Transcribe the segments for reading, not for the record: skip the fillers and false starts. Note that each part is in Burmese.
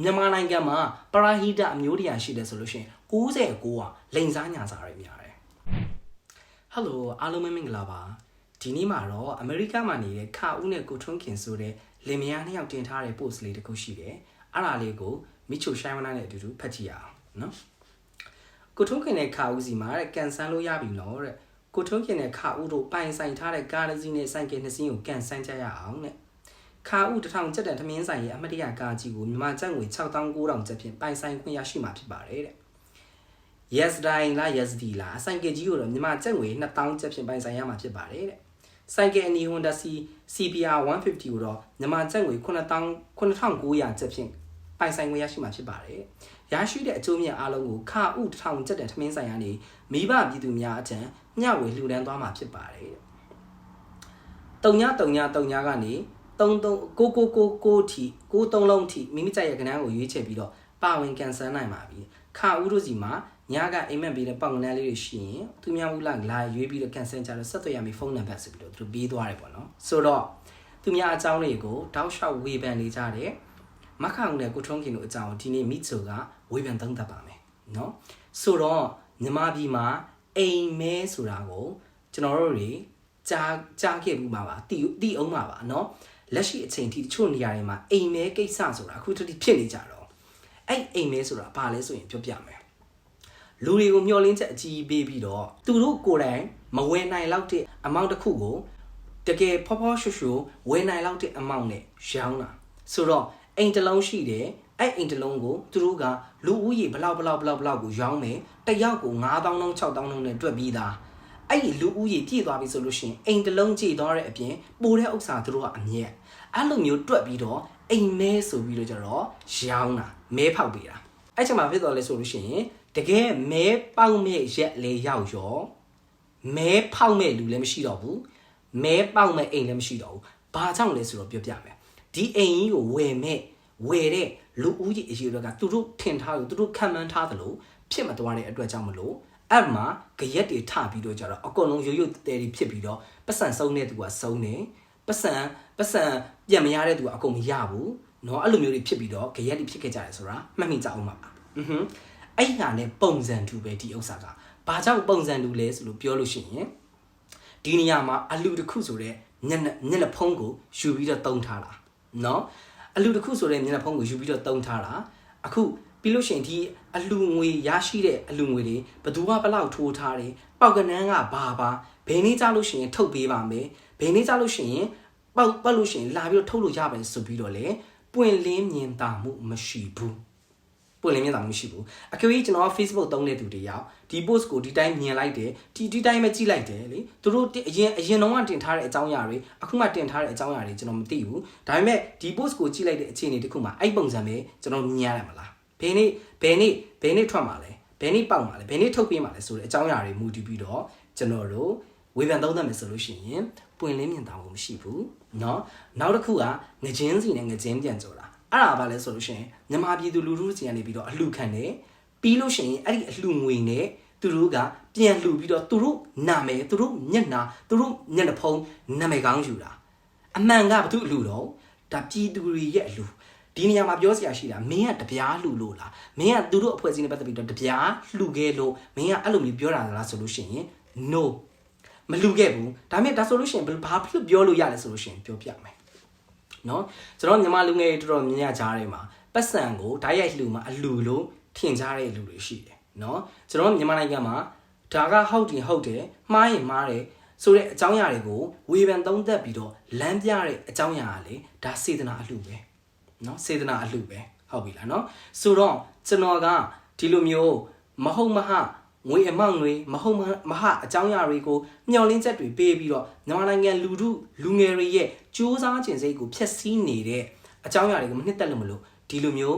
မြန်မာနိုင်ငံမှာပရာဟိတအမျိုးတရားရှိတယ်ဆိုလို့ရှိရင်69ကလိန်စားညာစားရများတယ်ဟယ်လိုအားလုံးမင်္ဂလာပါဒီနေ့မှာတော့အမေရိကမှာနေတဲ့ခါဦးနဲ့ကိုထွန်းခင်ဆိုတဲ့လင်မယားနှစ်ယောက်တင်ထားတဲ့ post လေးတစ်ခုရှိတယ်အဲ့ဒါလေးကိုမိချိုရှိုင်းဝနာနဲ့အတူတူဖတ်ကြည့်ရအောင်နော်ကိုထွန်းခင်နဲ့ခါဦးစီမှာတဲ့ကန်ဆန်းလို့ရပြီနော်တဲ့ကိုထွန်းခင်နဲ့ခါဦးတို့ပိုင်ဆိုင်ထားတဲ့ကားတစ်စီးနဲ့ဆိုင်ကယ်နှစ်စီးကိုကန်ဆန်းကြရအောင်တဲ့ခါဦး1000ကျပ်တန်ထမင်းဆိုင်ရဲ့အမတ်တရကားကြီးကိုမြန်မာကျပ်ငွေ6900ကျပ်ဖြင့်ပိုင်ဆိုင်ခွင့်ရရှိမှာဖြစ်ပါတယ်တဲ့ yes တိုင်းလား yes ဒီလားဆိုင်ကယ်ကြီးကိုတော့မြန်မာကျပ်ငွေ2000ကျပ်ဖြင့်ပိုင်ဆိုင်ရမှာဖြစ်ပါတယ်တဲ့ဆိုင်ကယ်အနီ Honda CBR 150ကိုတော့မြန်မာကျပ်ငွေ9900ကျပ်ဖြင့်ပိုင်ဆိုင်ခွင့်ရရှိမှာဖြစ်ပါတယ်ရရှိတဲ့အကျိုးမြတ်အားလုံးကိုခါဦး1000ကျပ်တန်ထမင်းဆိုင်ရနေမိဘပြည်သူများအထံမျှဝေလှူဒန်းသွားမှာဖြစ်ပါတယ်3939ကနေ3399ထိ93လုံးထိမိမိကြိုက်ရဲ့ကဏ္ဍကိုရွေးချယ်ပြီးတော့ပါဝင်ကန်ဆယ်နိုင်ပါပြီခါဦးတို့စီမှာညကအိမ်မက်ပေးတဲ့ပေါင်ကနန်းလေးတွေရှိရင်သူများဦးလာရွေးပြီးတော့ကန်ဆယ်ကြတော့ဆက်သွယ်ရမယ့်ဖုန်းနံပါတ်ဆိုပြီးတော့သူပေးသွားတယ်ပေါ့နော်ဆိုတော့သူများအကြောင်းတွေကိုတောက်လျှောက်ဝေဖန်နေကြတယ်မခအောင်နဲ့ကိုထွန်းခင်တို့အကြောင်းဒီနေ့မိချိုကဝေဖန်သုံးသပ်ပါမယ်နော်ဆိုတော့မြန်မာပြည်မှာအိမ်မဲဆိုတာကိုကျွန်တော်တို့တွေကြားခဲ့မှုမှာပါတီအောင်မှာပါနော်လက်ရှိအချိန်ထိတချို့နေရာတွေမှာအိမ်မဲကိစ္စဆိုတာအခုတတိဖြစ်နေကြတော့အဲ့အိမ်မဲဆိုတာဘာလဲဆိုရင်ပြောပြမယ်လူတွေကိုမျှော်လင့်ချက်အကြီးပေးပြီးတော့သူတို့ကိုယ်တိုင်မဝယ်နိုင်လောက်တဲ့အမောင့်တစ်ခုကိုတကယ်ဖော်ဖော်ရွှွှွဝယ်နိုင်လောက်တဲ့အမောင့်နဲ့ရောင်းတာဆိုတော့အိမ်တစ်လုံးရှိတယ်အဲ့အိမ်တစ်လုံးကိုသူတို့ကလူဦးရေဘလောက်ကိုရောင်းမယ်တစ်ယောက်ကို9000လုံး6000လုံးနဲ့တွက်ပြီးသားအဲ့ဒီလူဦးရေပြည့်သွားပြီဆိုလို့ရှိရင်အိမ်တစ်လုံးကြည့်သွားတဲ့အပြင်ပိုတဲ့ဥစ္စာသူတို့ကအမြဲအဲ့လိုမျိုးတွက်ပြီးတော့အိမ်မဲဆိုပြီးတော့ကျတော့ရောင်းတာမဲဖောက်ပေးတာအဲ့ချိန်မှာဖြစ်သွားလဲဆိုလို့ရှိရင်တကယ်မဲပေါက်မဲ့ရက်လေရောက်ရောမဲဖောက်မဲ့လူလည်းမရှိတော့ဘူးမဲပေါက်မဲ့အိမ်လည်းမရှိတော့ဘူးဘာကြောင့်လဲဆိုတော့ပြောပြမယ်ဒီအိမ်ကြီးကိုဝယ်တဲ့လူဦးကြီးအရေးတွေကသူတို့ထင်ထားလို့သူတို့ခံမှန်းထားသလိုဖြစ်မသွားတဲ့အတွက်ကြောင့်မလို့အဲ့မှာကြရက်တွေထပြီးတော့ကြတော့အကုန်လုံးရိုးရိုးတဲတွေဖြစ်ပြီးတော့ပတ်စံဆုံးတဲ့သူကဆုံးတယ်ပတ်စံပြန်မရတဲ့သူကအကုန်မရဘူးเนาะအဲ့လိုမျိုးတွေဖြစ်ပြီးတော့ကြရက်တွေဖြစ်ခဲ့ကြတယ်ဆိုတာမှတ်မိကြအောင်ပါအဲ့ဟာနဲ့ပုံစံတူပဲဒီဥစ္စာကဘာကြောင့်ပုံစံတူလဲဆိုလို့ပြောလို့ရှိရင်ဒီနေရာမှာအလူတစ်ခုဆိုတဲ့ညနေဖုံးကိုယူပြီးတော့တုံးထားတာเนาะအလူတစ်ခုဆိုတဲ့ညနေဖုံးကိုယူပြီးတော့တုံးထားတာအခုပြီးလို့ရှိရင်ဒီအလူငွေရရှိတဲ့အလူငွေတွေဘယ်သူမှဘလောက်ထိုးထားတယ်ပေါက်ကနန်းကဘာဘယ်နေ့ကြလို့ရှိရင်ထုတ်ပေးပါမယ်ဘယ်နေ့ကြလို့ရှိရင်ပတ်လို့ရှိရင်လာပြီးတော့ထုတ်လို့ရပါတယ်ဆိုပြီးတော့လေပွင့်လင်းမြင်သာမှုမရှိဘူးပွင့်လင်းမြင်သာမှုမရှိဘူးအကယ်၍ကျွန်တော် Facebook သုံးတဲ့သူတွေရောက်ဒီ post ကိုဒီတိုင်းမြင်လိုက်တယ်ဒီတိုင်းပဲကြည့်လိုက်တယ်လေသူတို့အရင်တော့တင်ထားတဲ့အကြောင်းအရာတွေအခုမှတင်ထားတဲ့အကြောင်းအရာတွေကျွန်တော်မသိဘူးဒါပေမဲ့ဒီ post ကိုကြည့်လိုက်တဲ့အခြေအနေတစ်ခုမှာအဲ့ပုံစံပဲကျွန်တော်မြင်ရတယ်မလားဘယ်နေ့ထွက်မှာလဲဘယ်နေ့ပေါက်မှာလဲဘယ်နေ့ထုတ်ပေးမှာလဲဆိုတဲ့အကြောင်းအရာတွေမူတည်ပြီးတော့ကျွန်တော်တို့ဝေဖန်သုံးသပ်မယ်ဆိုလို့ရှိရင်ပွင့်လင်းမြင်သာမှုမရှိဘူးเนาะနောက်တစ်ခုကငကြင်းစီနဲ့ငကြင်းပြန်ကြော်တာအဲ့ဒါဘာလဲဆိုလို့ရှိရင်မြန်မာပြည်သူလူထုစီကနေပြီးတော့အလှခံတယ်ပြီးလို့ရှိရင်အဲ့ဒီအလှငွေနဲ့သူတို့ကပြန်လှူပြီးတော့သူတို့နာမည်သူတို့မျက်နှာသူတို့မျက်နှာဖုံးနာမည်ကောင်းယူတာအမှန်ကဘာလို့အလှတော့ဒါပြည်သူတွေရဲ့အလှဒီနေရာမှာပြောစရာရှိတာမင်းကတပြားလှူလို့လားမင်းကသူတို့အဖွဲ့အစည်းနဲ့ပတ်သက်ပြီးတော့တပြားလှူခဲ့လို့မင်းကအဲ့လိုမျိုးပြောတာလားဆိုလို့ရှိရင် no မလှူခဲ့ဘူးဒါပေမဲ့ဒါဆိုလို့ရှိရင်ဘာဖြစ်ပြောလို့ရလဲဆိုလို့ရှိရင်ပြောပြမယ်နော်ကျွန်တော်မြန်မာလူငယ်တော်တော်များများကြားထဲမှာပတ်စံကိုဓာတ်ရိုက်လှူမှာအလှူလို့ထင်ကြတဲ့လူတွေရှိတယ်နော်ကျွန်တော်မြန်မာနိုင်ငံမှာဒါကဟုတ်တယ်မှားရင်မှားတယ်ဆိုတဲ့အကြောင်းအရာတွေကိုဝေဖန်သုံးသပ်ပြီးတော့လမ်းပြတဲ့အကြောင်းအရာကလေဒါစေတနာအလှူပဲနော်စေတနာအလှပဲဟုတ်ပြီလားနော်ဆိုတော့ကျွန်တော်ကဒီလိုမျိုးမဟုတ်မဟငွေအမောင့်တွေမဟုတ်မဟအကြောင်းအရာတွေကိုမျှော်လင့်ချက်တွေပေးပြီးတော့မြန်မာနိုင်ငံလူငယ်တွေရဲ့စူးစမ်းခြင်းစိတ်ကိုဖျက်ဆီးနေတဲ့အကြောင်းအရာတွေကိုမနှစ်သက်လို့မလို့ဒီလိုမျိုး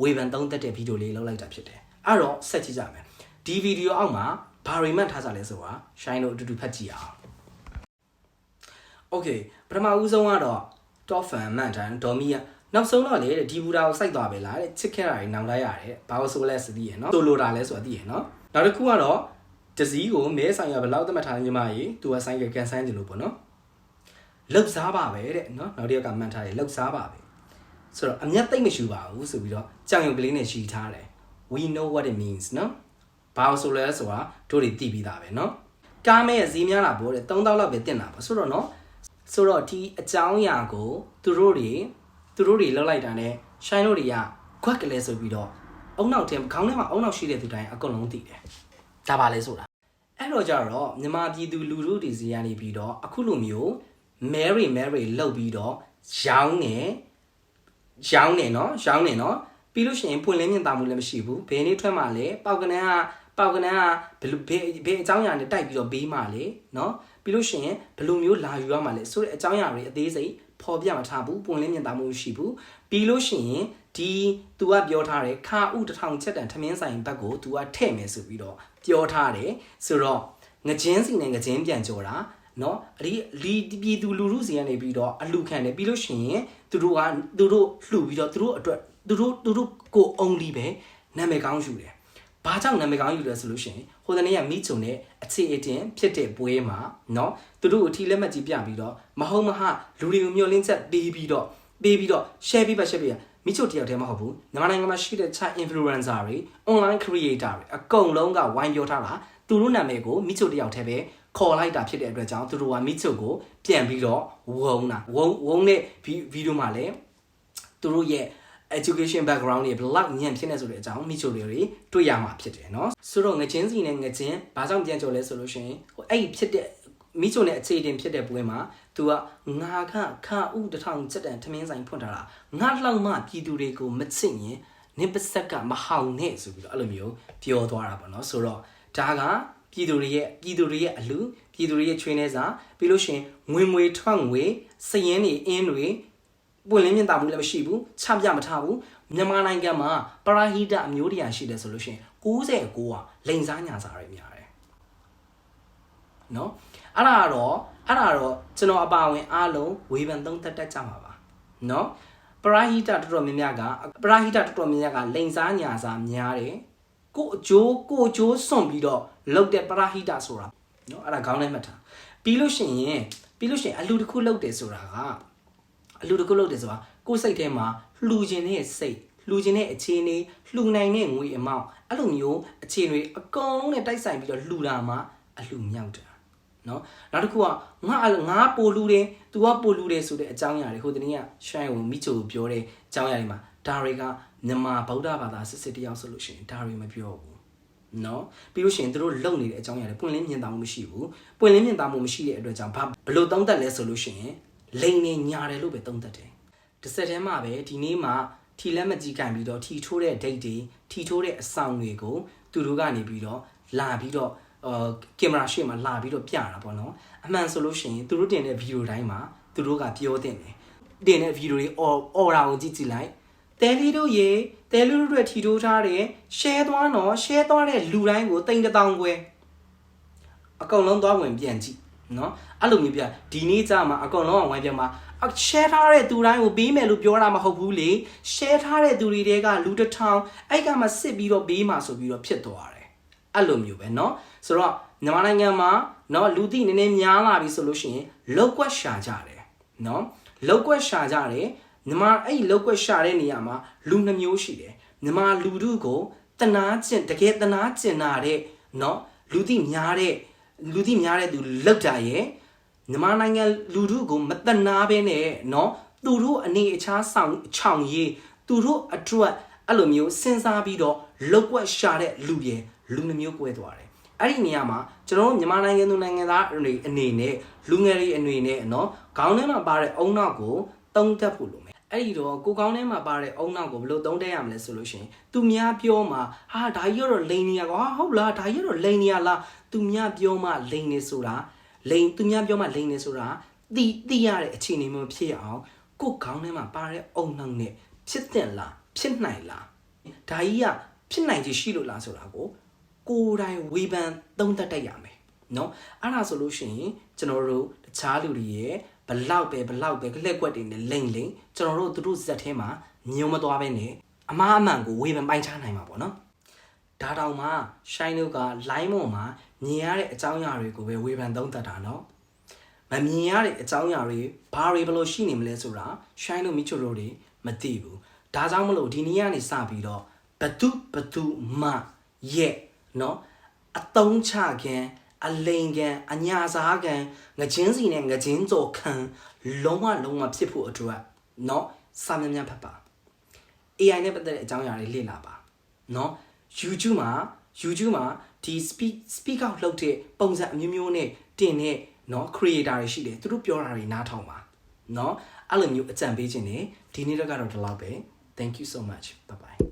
ဝေဖန်သုံးသပ်တဲ့ဗီဒီယိုလေးလောက်လိုက်တာဖြစ်တယ်အဲ့တော့ဆက်ကြည့်ကြမယ်ဒီဗီဒီယိုအောက်မှာဘာတွေမှတ်ထားကြလဲဆိုတာရှိုင်းတို့အတူတူဖတ်ကြည့်အောင်โอเคပထမဦးဆုံးကတော့ top fan မှန်တယ်ဒေါ်မီကနောက်ဆုံးတော့လေဒီဘူတာကိုစိုက်သွားပဲလားတဲ့ချစ်ခဲ့တာတွေနောင်လိုက်ရတယ်ဘာလို့ဆိုလဲစသည်ရယ်နော်ဆိုလိုတာလဲဆိုတာသိရယ်နော်နောက်တစ်ခုကတော့တစည်းကိုမဲဆိုင်ရဘယ်လောက်သတ်မှတ်ထားလဲညီမကြီးသူကဆိုင်ကကန်ဆန်းတယ်လို့ပေါ့နော်လှုပ်စားပါပဲတဲ့နော်နောက်တစ်ယောက်ကမှန်ထားတယ်လှုပ်စားပါပဲဆိုတော့အမျက်သိမ့်မရှိပါဘူးဆိုပြီးတော့ ကြောင်ရုပ်ကလေးနဲ့ရှိထားတယ် we know what it means နော်ဘာလို့ဆိုလဲဆိုတာတို့တွေသိပြီးသားပဲနော်ကားမဲ့ဈေးများလာပေါ့တဲ့3000လောက်ပဲတင်တာပါဆိုတော့နော်ဆိုတော့ဒီအကြောင်းအရာကိုသူတို့တွေလောက်လိုက်တာနဲ့ရှိုင်းတို့တွေကခွက်ကလေးဆိုပြီးတော့အုံနောက်ထဲခေါင်းထဲမှာအုံနောက်ရှိတဲ့သူတိုင်းအကုန်လုံးသိတယ်ဒါပါလဲဆိုတာအဲ့တော့ကြတော့မြန်မာပြည်သူလူထုတွေစီကနေပြီးတော့အခုလိုမျိုး Mary လောက်ပြီးတော့ရောင်းနေနော်ပြီးလို့ရှိရင်ပွင့်လင်းမြင်သာမှုလည်းမရှိဘူးဘယ်နေ့ထွက်မှလဲပေါက်ကနန်းကဘယ်အကြောင်းအရာနဲ့တိုက်ပြီးတော့ဘေးမှလဲနော်ပြီးလို့ရှိရင်ဘယ်လိုမျိုးလာယူရမှလဲဆိုတဲ့အကြောင်းအရာတွေအသေးစိတ်ဖော်ပြမထားဘူးပွင့်လင်းမြင်သာမှုမရှိဘူးပြီးလို့ရှိရင်ဒီသူကပြောထားတယ်ခါဥ1000ချက်တန်ထမင်းဆိုင်ဘက်ကိုသူကထည့်မယ်ဆိုပြီးတော့ပြောထားတယ်ဆိုတော့ငကြင်းစီနဲ့ငကြင်းပြန်ကြော်တာနော်ဒီပြည်သူလူထုစီကနေပြီးတော့အလူခံတယ်ပြီးလို့ရှိရင်သူတို့လှူပြီးတော့သူတို့အတွက်သူတို့ကို only ပဲနာမည်ကောင်းယူတယ်ဘာကြောင့်နာမည်ကောင်းယူလဲဆိုလို့ရှိရင်ဟိုတနေ့ကမိချုံနဲ့အခြေအတင်ဖြစ်တဲ့ပွဲမှာနော်သူတို့အထီလက်မှတ်ကြီးပြပြီးတော့မဟုတ်မဟလူတွေကိုမျှော်လင့်ချက်ပေးပြီးတော့ share ပေးပါမိချုံတယောက်တည်းမဟုတ်ဘူးမြန်မာနိုင်ငံမှာရှိတဲ့ chat influencer တွေ online creator တွေအကုန်လုံးကဝိုင်းပြောထားတာသူတို့နာမည်ကိုမိချုံတယောက်တည်းပဲခေါ်လိုက်တာဖြစ်တဲ့အတွက်ကြောင့်သူတို့ကမိချုံကိုပြန်ပြီးတော့ဝုန်းတဲ့ဗီဒီယိုမှာလည်းသူတို့ရဲ့ education background တွေဘလောက်ညံ့ဖြစ်နေဆိုတဲ့အကြောင်းမိချိုတွေတွေ့ရမှာဖြစ်တယ်เนาะဆိုတော့ငချင်းစီနဲ့ငချင်းဘာကြောင့်ပြန်ကြော်လဲဆိုလို့ရှိရင်ဟိုအဲ့ဖြစ်တဲ့မိချိုနဲ့အခြေတင်ဖြစ်တဲ့ပွဲမှာ तू ကငါခဥ1000ချက်တန်ထမင်းဆိုင်ဖွင့်ထားတာငါလောက်မှပြည်သူတွေကိုမချစ်ရင်နင်ပစက်ကမဟောင်နဲ့ဆိုပြီးတော့အဲ့လိုမျိုးပြောသွားတာပေါ့เนาะဆိုတော့ဒါကပြည်သူတွေရဲ့အလူပြည်သူတွေရဲ့ချွေးနေစာပြီးလို့ရှိရင်ငွေထွက်ငွေစည်ရင်းတွေအင်းတွေပွင့်လင်းမြင်သာမှုလည်းမရှိဘူးချပြမထားဘူးမြန်မာနိုင်ငံမှာပရာဟိတအမျိုးတရားရှိတယ်ဆိုလို့ရှိရင်69ကလိန်စားညာစာတွေများတယ်နော်အဲ့ဒါတော့ကျွန်တော်အပါဝင်အားလုံးဝေဖန်သုံးသပ်တတ်ကြမှာပါနော်ပရာဟိတတော်တော်များများကလိန်စားညာစာများတယ်ကိုအကျိုးစွန့်ပြီးတော့လုပ်တဲ့ပရာဟိတဆိုတာနော်အဲ့ဒါခေါင်းထဲမှတ်ထားပြီးလို့ရှိရင်အလူတစ်ခုလုပ်တယ်ဆိုတာကကိုယ်စိတ်ထဲမှာလှူခြင်းတဲ့စိတ်လှူခြင်းတဲ့အခြေအနေလှူနိုင်တဲ့ငွေအမောက်အဲ့လိုမျိုးအခြေအနေအကုန်လုံးနဲ့တိုက်ဆိုင်ပြီးတော့လှူတာမှအလှူမြောက်တာနော်နောက်တစ်ခုကငါပို့လှူတယ် तू ကပို့လှူတယ်ဆိုတဲ့အကြောင်းအရာတွေဟိုတနေ့ကရှိုင်းကိုမိချိုပြောတဲ့အကြောင်းအရာတွေမှာဒါတွေကမြန်မာဗုဒ္ဓဘာသာစစ်တယောက်ဆိုလို့ရှိရင်ဒါတွေမပြောဘူးနော်ပြီးလို့ရှိရင်တို့လုံနေတဲ့အကြောင်းအရာတွေပွင့်လင်းမြင်သာမှုမရှိဘူးပွင့်လင်းမြင်သာမှုမရှိတဲ့အတွက်ကြောင့်ဘလို့သုံးသပ်လဲဆိုလို့ရှိရင်လိန်နေညာတယ်လို့ပဲသုံးသပ်တယ်တစ်ဆက်တည်းမှာပဲဒီနေ့မှာထီလက်မကြီးကန်ပြီးတော့ထီထိုးတဲ့ date တွေထီထိုးတဲ့အဆောင်တွေကိုသူတို့ကနေပြီးတော့လာပြီးတော့ကင်မရာရှေ့မှာလာပြီးတော့ပြတာပေါ့နော်အမှန်ဆိုလို့ရှိရင်သူတို့တင်တဲ့ဗီဒီယိုတိုင်းမှာသူတို့ကပြောတင်တယ်တင်တဲ့ဗီဒီယိုတွေအော်တာကိုကြည့်လိုက်တဲလေးတို့တွေထီထိုးထားတယ် share သွားတဲ့လူတိုင်းကို3000ခွဲအကုန်လုံးသွားဝင်ပြန်ကြည့်နော်အဲ့လိုမျိုးပြဒီနေ့ကြာမှာအကုန်လုံးကဝိုင်းပြန်မှာ share ထားတဲ့သူတိုင်းကိုပေးမယ်လို့ပြောတာမဟုတ်ဘူးလေ share ထားတဲ့သူတွေကလူ1000အဲ့ကမှစစ်ပြီးတော့ပေးမှာဆိုပြီးတော့ဖြစ်သွားတယ်အဲ့လိုမျိုးပဲเนาะဆိုတော့မြန်မာနိုင်ငံမှာเนาะလူသိနည်းနည်းများလာပြီဆိုလို့ရှိရင်လောက်ကွက်ရှာကြတယ်เนาะလောက်ကွက်ရှာကြတယ်မြန်မာအဲ့လောက်ကွက်ရှာတဲ့နေရာမှာလူနှမျိုးရှိတယ်မြန်မာလူထုကိုတနာကျင်တကယ်တနာကျင်နာတဲ့เนาะလူသိများတဲ့သူလောက်တာရဲ့မြန်မာနိုင်ငံလူထုကိုမတနာဘဲနဲ့เนาะသူတို့အနေအချားဆောင်ချောင်ရေးသူတို့အတွက်အဲ့လိုမျိုးစဉ်းစားပြီးတော့လောက်ွက်ရှာတဲ့လူနှမျိုးကွဲသွားတယ်အဲ့ဒီနေရာမှာကျွန်တော်တို့မြန်မာနိုင်ငံသူနိုင်ငံသားတွေအနေနဲ့လူငယ်တွေအနေနဲ့เนาะခေါင်းထဲမှာပါတဲ့အုံနောက်ကိုတုံးတက်ဖို့လိုမယ်အဲ့ဒီတော့ကိုခေါင်းထဲမှာပါတဲ့အုံနောက်ကိုဘယ်လိုတုံးတက်ရမလဲဆိုလို့ရှိရင်သူများပြောမှာဟာဒါကြီးတော့လိန်နေရကွာဟုတ်လားဒါကြီးတော့လိန်နေရလားသူများပြောမှလိန်နေဆိုတာသူများပြောမှလိန်နေဆိုတာသိရတဲ့အခြေအနေမျိုးဖြစ်အောင်ကိုခေါင်းထဲမှာပါတဲ့အုံနောက်နဲ့ဖြစ်တဲ့လားဖြစ်နိုင်လားဒါကြီးကဖြစ်နိုင်ချေရှိလို့လားဆိုတာကိုကိုယ်တိုင်ဝေဖန်သုံးသပ်တတ်ရမယ်เนาะအဲ့ဒါဆိုလို့ရှိရင်ကျွန်တော်တို့တခြားလူတွေရဲ့ဘလောက်ပဲကလက်ကွက်တွေနဲ့လိမ့်ကျွန်တော်တို့သူတို့ဇက်ထဲမှာညုံမသွားပဲနဲ့အမားအမှန်ကိုဝေဖန်ပိုင်းခြားနိုင်မှာပေါ့နော်ဒါတောင်မှရှိုင်းတို့က line ပေါ်မှာမြင်ရတဲ့အကြောင်းအရာတွေကိုပဲဝေဖန်သုံးသပ်တာเนาะမမြင်ရတဲ့အကြောင်းအရာတွေဘာတွေဘလို့ရှိနေမလဲဆိုတာရှိုင်းတို့မိချိုတို့တွေမသိဘူး ဒါကြောင့်မလို့ဒီနေ့ကနေစပြီးတော့ဘသူမှရဲ့နော်အတုံးချခင်အလိန်ကန်အညာစားကန်ငချင်းစီနဲ့ငချင်းကြော်ခံလုံးဝဖြစ်ဖို့အတွက်เนาะစာများများဖတ်ပါ AI နဲ့ပတ်သက်တဲ့အကြောင်းအရာတွေလေ့လာပါเนาะ YouTube မှာဒီ speak out လုပ်တဲ့ပုံစံအမျိုးမျိုးနဲ့တင်တဲ့เนาะ creator တွေရှိတယ်သူတို့ပြောတာတွေနားထောင်ပါเนาะအဲ့လိုမျိုးအကြံပေးခြင်းနေဒီနေ့တော့ကတော့ဒီလောက်ပဲ thank you so much bye bye